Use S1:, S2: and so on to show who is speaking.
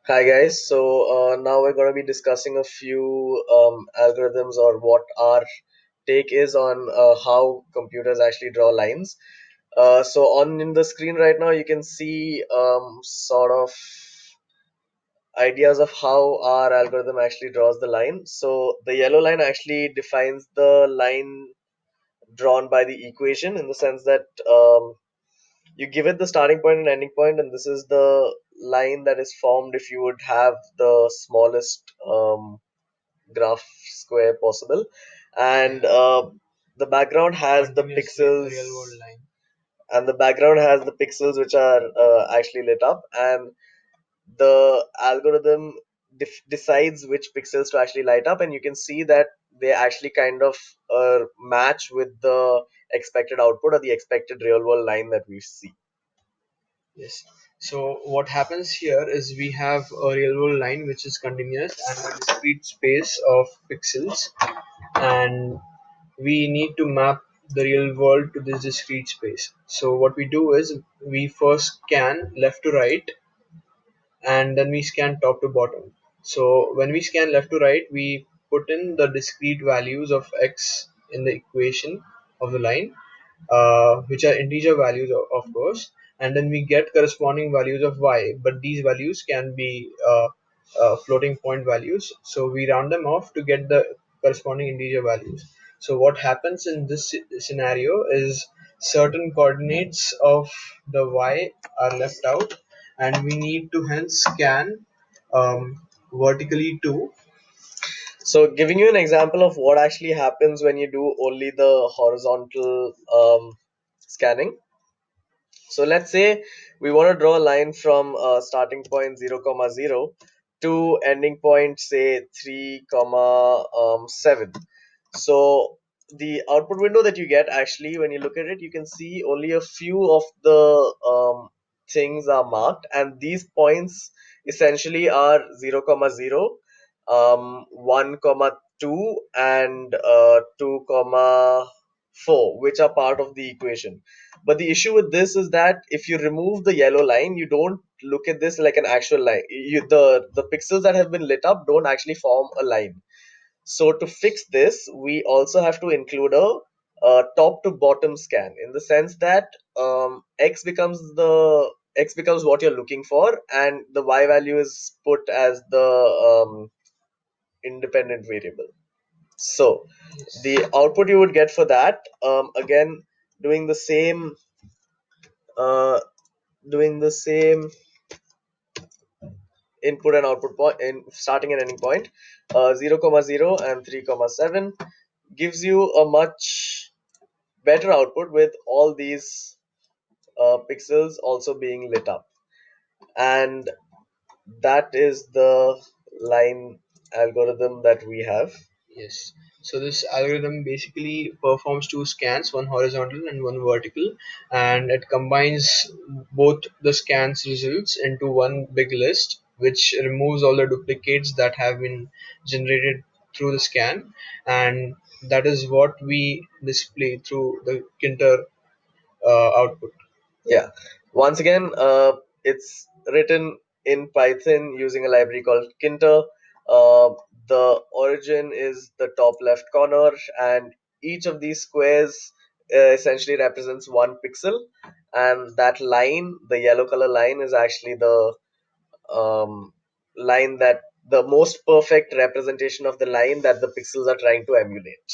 S1: Hi guys, so now we're going to be discussing a few algorithms or what our take is on how computers actually draw lines. So on in the screen right now, you can see sort of ideas of how our algorithm actually draws the line. So the yellow line actually defines the line drawn by the equation in the sense that you give it the starting point and ending point, and this is the line that is formed if you would have the smallest graph square possible, and the background has the pixels
S2: Real world line.
S1: and the background has the pixels which are actually lit up, and the algorithm decides which pixels to actually light up, and you can see that they actually kind of match with the expected output or the expected real world line that we see.
S2: Yes. So what happens here is we have a real world line which is continuous and a discrete space of pixels, and we need to map the real world to this discrete space. So what we do is we first scan left to right and then we scan top to bottom. So when we scan left to right, we put in the discrete values of x in the equation of the line, which are integer values, of course, and then we get corresponding values of y. But these values can be floating point values, so we round them off to get the corresponding integer values. So what happens in this scenario is certain coordinates of the y are left out, and we need to hence scan vertically too.
S1: So, giving you an example of what actually happens when you do only the horizontal scanning. So, let's say we want to draw a line from starting point 0, comma 0 to ending point, say 3, comma 7. So, the output window that you get actually, when you look at it, you can see only a few of the things are marked, and these points essentially are 0, comma 0, 1, comma 2, and 2, comma 4, which are part of the equation. But the issue with this is that if you remove the yellow line, you don't look at this like an actual line. The pixels that have been lit up don't actually form a line. So to fix this, we also have to include a top to bottom scan, in the sense that x becomes what you're looking for, and the y value is put as the independent variable. So
S2: Yes.
S1: the output you would get for that, again, doing the same uh, doing the same input and output point in starting and ending point, 0, comma 0 and 3, comma 7 gives you a much better output with all these pixels also being lit up, and that is the line algorithm that we have.
S2: Yes. So this algorithm basically performs two scans, one horizontal and one vertical, and it combines both the scans results into one big list, which removes all the duplicates that have been generated through the scan, and that is what we display through the Kinter output.
S1: Yeah. Once again, it's written in Python using a library called Kinter. The origin is the top left corner, and each of these squares essentially represents one pixel. And that line, the yellow color line, is actually the line that the most perfect representation of the line that the pixels are trying to emulate.